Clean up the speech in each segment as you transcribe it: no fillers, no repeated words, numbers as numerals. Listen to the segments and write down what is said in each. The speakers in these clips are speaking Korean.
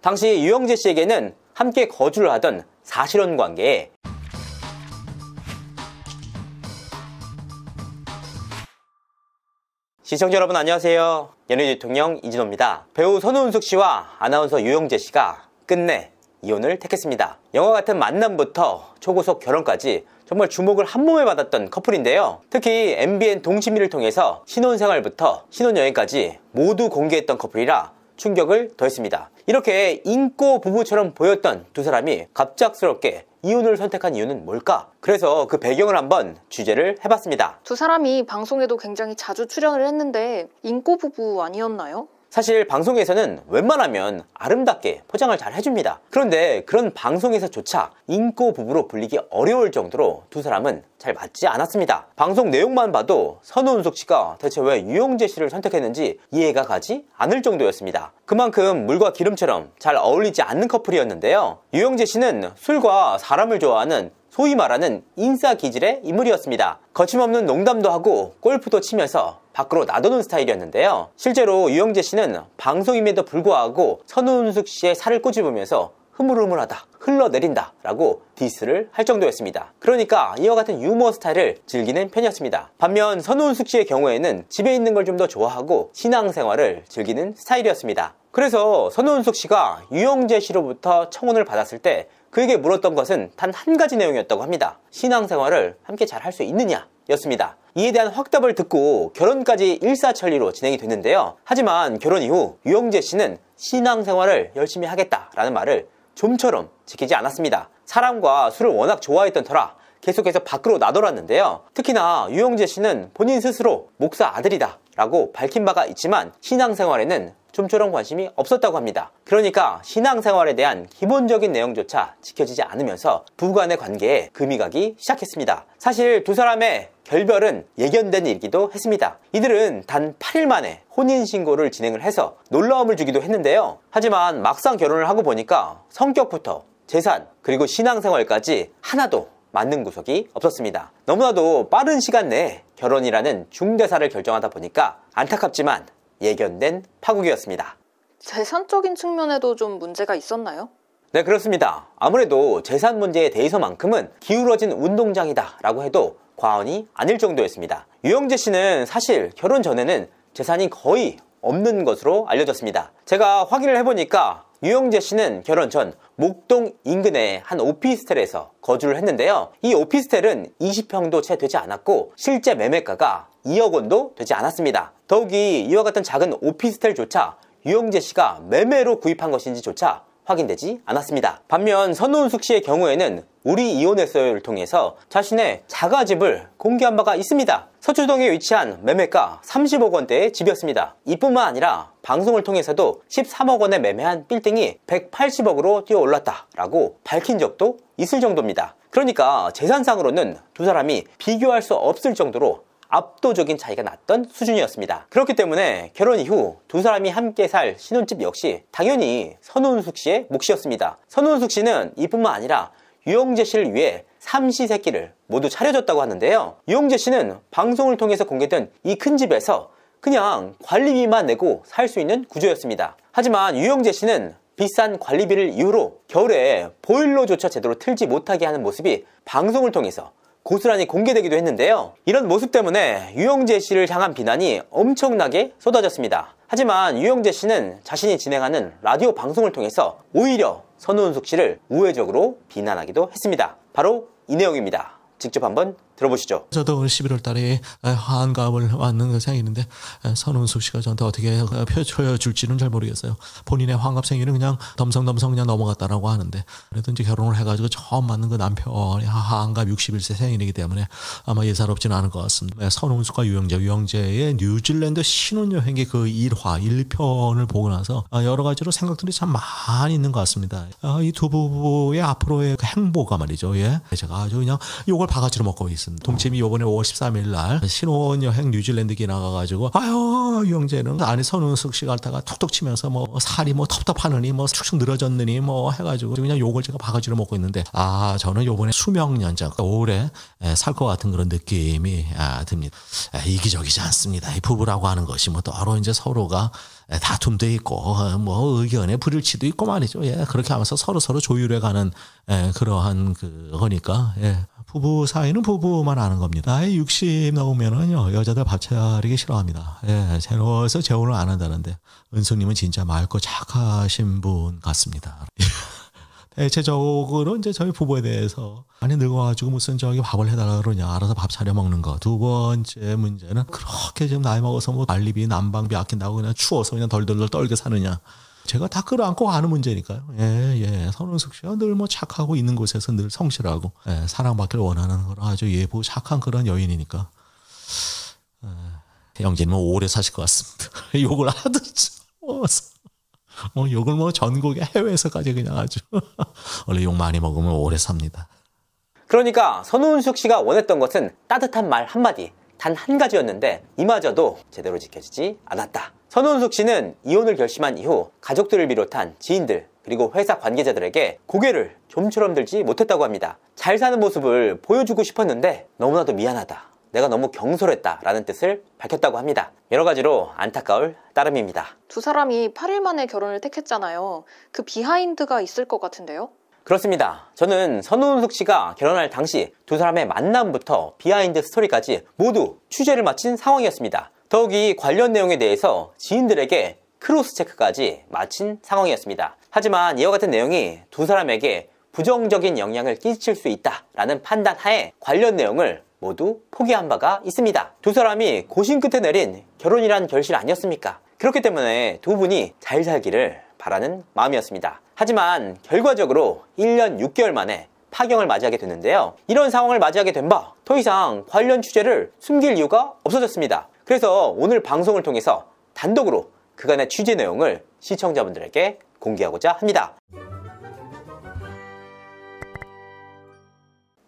당시 유영재 씨에게는 함께 거주를 하던 사실혼 관계에 시청자 여러분 안녕하세요. 연예인 대통령 이진호입니다. 배우 선우은숙 씨와 아나운서 유영재 씨가 끝내 이혼을 택했습니다. 영화 같은 만남부터 초고속 결혼까지 정말 주목을 한몸에 받았던 커플인데요. 특히 MBN 동치미를 통해서 신혼생활부터 신혼여행까지 모두 공개했던 커플이라 충격을 더했습니다. 이렇게 인고 부부처럼 보였던 두 사람이 갑작스럽게 이혼을 선택한 이유는 뭘까? 그래서 그 배경을 한번 취재를 해봤습니다. 두 사람이 방송에도 굉장히 자주 출연을 했는데 인고 부부 아니었나요? 사실 방송에서는 웬만하면 아름답게 포장을 잘 해줍니다. 그런데 그런 방송에서조차 인고 부부로 불리기 어려울 정도로 두 사람은 잘 맞지 않았습니다. 방송 내용만 봐도 선우은숙 씨가 대체 왜 유영재 씨를 선택했는지 이해가 가지 않을 정도였습니다. 그만큼 물과 기름처럼 잘 어울리지 않는 커플이었는데요. 유영재 씨는 술과 사람을 좋아하는 소위 말하는 인싸 기질의 인물이었습니다. 거침없는 농담도 하고 골프도 치면서 밖으로 나도는 스타일이었는데요. 실제로 유영재 씨는 방송임에도 불구하고 선우은숙 씨의 살을 꼬집으면서 흐물흐물하다, 흘러내린다 라고 디스를 할 정도였습니다. 그러니까 이와 같은 유머 스타일을 즐기는 편이었습니다. 반면 선우은숙 씨의 경우에는 집에 있는 걸 좀 더 좋아하고 신앙생활을 즐기는 스타일이었습니다. 그래서 선우은숙 씨가 유영재 씨로부터 청혼을 받았을 때 그에게 물었던 것은 단 한 가지 내용이었다고 합니다. 신앙생활을 함께 잘 할 수 있느냐 였습니다. 이에 대한 확답을 듣고 결혼까지 일사천리로 진행이 됐는데요. 하지만 결혼 이후 유영재 씨는 신앙생활을 열심히 하겠다라는 말을 좀처럼 지키지 않았습니다. 사람과 술을 워낙 좋아했던 터라 계속해서 밖으로 나돌았는데요. 특히나 유영재 씨는 본인 스스로 목사 아들이다 라고 밝힌 바가 있지만 신앙생활에는 좀처럼 관심이 없었다고 합니다. 그러니까 신앙생활에 대한 기본적인 내용조차 지켜지지 않으면서 부부간의 관계에 금이 가기 시작했습니다. 사실 두 사람의 결별은 예견된 일이기도 했습니다. 이들은 단 8일 만에 혼인신고를 진행을 해서 놀라움을 주기도 했는데요. 하지만 막상 결혼을 하고 보니까 성격부터 재산 그리고 신앙생활까지 하나도 맞는 구석이 없었습니다. 너무나도 빠른 시간 내에 결혼이라는 중대사를 결정하다 보니까 안타깝지만 예견된 파국이었습니다. 재산적인 측면에도 좀 문제가 있었나요? 네, 그렇습니다. 아무래도 재산 문제에 대해서만큼은 기울어진 운동장이다 라고 해도 과언이 아닐 정도였습니다. 유영재 씨는 사실 결혼 전에는 재산이 거의 없는 것으로 알려졌습니다. 제가 확인을 해보니까 유영재 씨는 결혼 전 목동 인근의 한 오피스텔에서 거주를 했는데요. 이 오피스텔은 20평도 채 되지 않았고 실제 매매가가 2억 원도 되지 않았습니다. 더욱이 이와 같은 작은 오피스텔조차 유영재 씨가 매매로 구입한 것인지조차 확인되지 않았습니다. 반면 선우은숙 씨의 경우에는 우리 이혼했어요를 통해서 자신의 자가집을 공개한 바가 있습니다. 서초동에 위치한 매매가 30억 원대의 집이었습니다. 이뿐만 아니라 방송을 통해서도 13억 원에 매매한 빌딩이 180억으로 뛰어올랐다라고 밝힌 적도 있을 정도입니다. 그러니까 재산상으로는 두 사람이 비교할 수 없을 정도로 압도적인 차이가 났던 수준이었습니다. 그렇기 때문에 결혼 이후 두 사람이 함께 살 신혼집 역시 당연히 선우은숙 씨의 몫이었습니다. 선우은숙 씨는 이뿐만 아니라 유영재 씨를 위해 삼시세끼를 모두 차려줬다고 하는데요. 유영재 씨는 방송을 통해서 공개된 이 큰 집에서 그냥 관리비만 내고 살 수 있는 구조였습니다. 하지만 유영재 씨는 비싼 관리비를 이유로 겨울에 보일러조차 제대로 틀지 못하게 하는 모습이 방송을 통해서 고스란히 공개되기도 했는데요. 이런 모습 때문에 유영재 씨를 향한 비난이 엄청나게 쏟아졌습니다. 하지만 유영재 씨는 자신이 진행하는 라디오 방송을 통해서 오히려 선우은숙 씨를 우회적으로 비난하기도 했습니다. 바로 이 내용입니다. 직접 한번 들어보시죠. 저도 오늘 11월 달에 한갑을 맞는 생일인데 선우은숙 씨가 저한테 어떻게 펴줄지는 잘 모르겠어요. 본인의 환갑 생일은 그냥 덤성덤성 그냥 넘어갔다라고 하는데 그래도 이제 결혼을 해가지고 처음 맞는 그 남편이 한갑 61세 생일이기 때문에 아마 예사롭지는 않을 것 같습니다. 선우은숙과 유영재의 뉴질랜드 신혼여행의 그 1편을 보고 나서 여러 가지로 생각들이 참 많이 있는 것 같습니다. 이 두 부부의 앞으로의 그 행보가 말이죠. 예. 제가 아주 그냥 욕을 바가지로 먹고 있어요. 있었습니다. 동침이 요번에 5월 13일 날 신혼여행 뉴질랜드기 나가가지고 아유 유영재는 안에 선운숙 씨 갖다가 툭툭 치면서 뭐 살이 뭐 텁텁하느니 뭐 축축 늘어졌느니 뭐 해가지고 그냥 욕을 제가 바가지로 먹고 있는데 저는 요번에 수명 연장 오래 살 것 같은 그런 느낌이 듭니다. 이기적이지 않습니다. 이 부부라고 하는 것이 뭐 따로 이제 서로가 다툼도 있고 뭐 의견의 불일치도 있고 말이죠. 예, 그렇게 하면서 서로 조율해가는 그러한 거니까 부부 사이는 부부만 아는 겁니다. 나이 60 넘으면은요 여자들 밥 차리기 싫어합니다. 예, 재워서 재혼을 안 한다는데 은숙님은 진짜 맑고 착하신 분 같습니다. 대체적으로 이제 저희 부부에 대해서 아니 늙어가지고 무슨 저기 밥을 해달라 그러냐 알아서 밥 차려 먹는 거. 두 번째 문제는 그렇게 지금 나이 먹어서 뭐 난리비 난방비 아낀다고 그냥 추워서 그냥 덜덜덜 떨게 사느냐. 제가 다 끌어안고 가는 문제니까요. 예. 선운숙 씨가 늘 뭐 착하고 있는 곳에서 늘 성실하고 사랑받길 원하는 그런 아주 예쁘고 착한 그런 여인이니까 영진은 뭐 오래 사실 것 같습니다. 욕을 하도 욕을 뭐 전국에 해외에서까지 그냥 아주 원래 욕 많이 먹으면 오래 삽니다. 그러니까 선운숙 씨가 원했던 것은 따뜻한 말 한마디 단 한 가지였는데 이마저도 제대로 지켜지지 않았다. 선운숙 씨는 이혼을 결심한 이후 가족들을 비롯한 지인들 그리고 회사 관계자들에게 고개를 좀처럼 들지 못했다고 합니다. 잘 사는 모습을 보여주고 싶었는데 너무나도 미안하다. 내가 너무 경솔했다 라는 뜻을 밝혔다고 합니다. 여러 가지로 안타까울 따름입니다. 두 사람이 8일 만에 결혼을 택했잖아요. 그 비하인드가 있을 것 같은데요? 그렇습니다. 저는 선운숙 씨가 결혼할 당시 두 사람의 만남부터 비하인드 스토리까지 모두 취재를 마친 상황이었습니다. 더욱이 관련 내용에 대해서 지인들에게 크로스 체크까지 마친 상황이었습니다. 하지만 이와 같은 내용이 두 사람에게 부정적인 영향을 끼칠 수 있다라는 판단 하에 관련 내용을 모두 포기한 바가 있습니다. 두 사람이 고심 끝에 내린 결혼이란 결실 아니었습니까? 그렇기 때문에 두 분이 잘 살기를 바라는 마음이었습니다. 하지만 결과적으로 1년 6개월 만에 파경을 맞이하게 됐는데요. 이런 상황을 맞이하게 된 바 더 이상 관련 취재를 숨길 이유가 없어졌습니다. 그래서 오늘 방송을 통해서 단독으로 그간의 취재 내용을 시청자분들에게 공개하고자 합니다.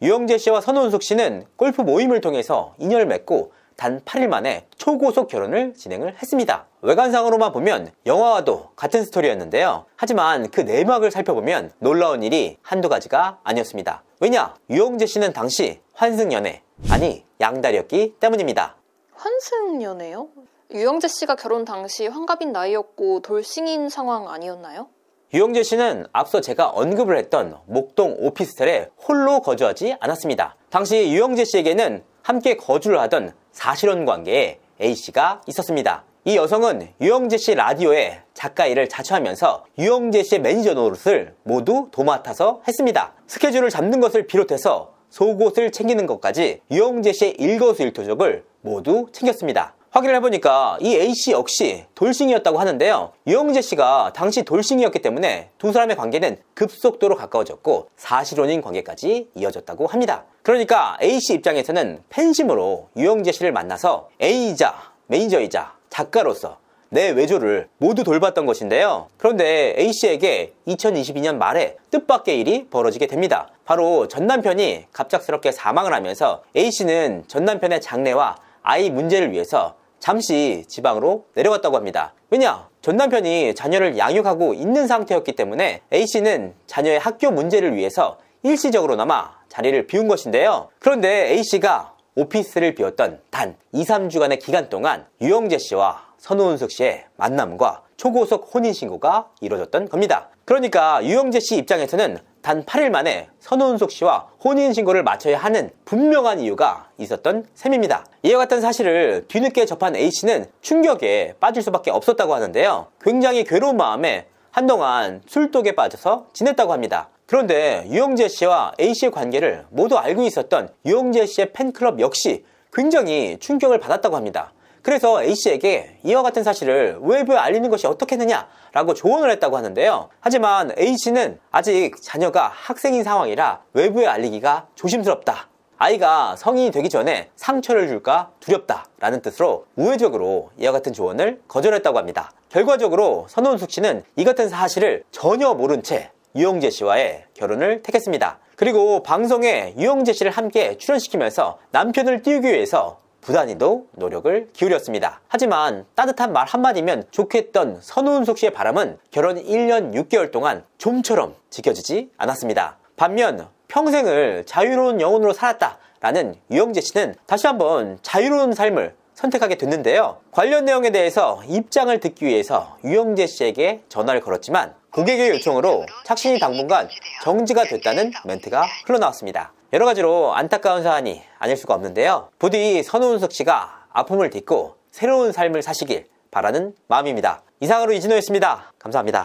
유영재 씨와 선운숙 씨는 골프 모임을 통해서 인연을 맺고 단 8일 만에 초고속 결혼을 진행을 했습니다. 외관상으로만 보면 영화와도 같은 스토리였는데요. 하지만 그 내막을 살펴보면 놀라운 일이 한두 가지가 아니었습니다. 왜냐? 유영재 씨는 당시 환승연애, 아니 양다리였기 때문입니다. 환승연애요? 유영재 씨가 결혼 당시 환갑인 나이였고 돌싱인 상황 아니었나요? 유영재 씨는 앞서 제가 언급을 했던 목동 오피스텔에 홀로 거주하지 않았습니다. 당시 유영재 씨에게는 함께 거주를 하던 사실혼 관계에 A씨가 있었습니다. 이 여성은 유영재 씨 라디오에 작가 일을 자처하면서 유영재 씨의 매니저 노릇을 모두 도맡아서 했습니다. 스케줄을 잡는 것을 비롯해서 속옷을 챙기는 것까지 유영재 씨의 일거수일투족을 모두 챙겼습니다. 확인을 해보니까 이 A씨 역시 돌싱이었다고 하는데요. 유영재 씨가 당시 돌싱이었기 때문에 두 사람의 관계는 급속도로 가까워졌고 사실혼인 관계까지 이어졌다고 합니다. 그러니까 A씨 입장에서는 팬심으로 유영재 씨를 만나서 A이자 매니저이자 작가로서 내 외조를 모두 돌봤던 것인데요. 그런데 A씨에게 2022년 말에 뜻밖의 일이 벌어지게 됩니다. 바로 전남편이 갑작스럽게 사망을 하면서 A씨는 전남편의 장례와 아이 문제를 위해서 잠시 지방으로 내려갔다고 합니다. 왜냐? 전남편이 자녀를 양육하고 있는 상태였기 때문에 A씨는 자녀의 학교 문제를 위해서 일시적으로나마 자리를 비운 것인데요. 그런데 A씨가 오피스를 비웠던 단 2-3주간의 기간 동안 유영재 씨와 선운숙 씨의 만남과 초고속 혼인신고가 이루어졌던 겁니다. 그러니까 유영재 씨 입장에서는 단 8일 만에 선운숙 씨와 혼인신고를 마쳐야 하는 분명한 이유가 있었던 셈입니다. 이와 같은 사실을 뒤늦게 접한 A씨는 충격에 빠질 수밖에 없었다고 하는데요. 굉장히 괴로운 마음에 한동안 술독에 빠져서 지냈다고 합니다. 그런데 유영재 씨와 A씨의 관계를 모두 알고 있었던 유영재 씨의 팬클럽 역시 굉장히 충격을 받았다고 합니다. 그래서 A씨에게 이와 같은 사실을 외부에 알리는 것이 어떻겠느냐라고 조언을 했다고 하는데요. 하지만 A씨는 아직 자녀가 학생인 상황이라 외부에 알리기가 조심스럽다. 아이가 성인이 되기 전에 상처를 줄까 두렵다 라는 뜻으로 우회적으로 이와 같은 조언을 거절했다고 합니다. 결과적으로 선운숙 씨는 이 같은 사실을 전혀 모른 채 유영재 씨와의 결혼을 택했습니다. 그리고 방송에 유영재 씨를 함께 출연시키면서 남편을 띄우기 위해서 부단히도 노력을 기울였습니다. 하지만 따뜻한 말 한마디면 좋겠던 선우은숙 씨의 바람은 결혼 1년 6개월 동안 좀처럼 지켜지지 않았습니다. 반면 평생을 자유로운 영혼으로 살았다라는 유영재 씨는 다시 한번 자유로운 삶을 선택하게 됐는데요. 관련 내용에 대해서 입장을 듣기 위해서 유영재 씨에게 전화를 걸었지만 고객의 요청으로 착신이 당분간 정지가 됐다는 멘트가 흘러나왔습니다. 여러 가지로 안타까운 사안이 아닐 수가 없는데요. 부디 선우은숙 씨가 아픔을 딛고 새로운 삶을 사시길 바라는 마음입니다. 이상으로 이진호였습니다. 감사합니다.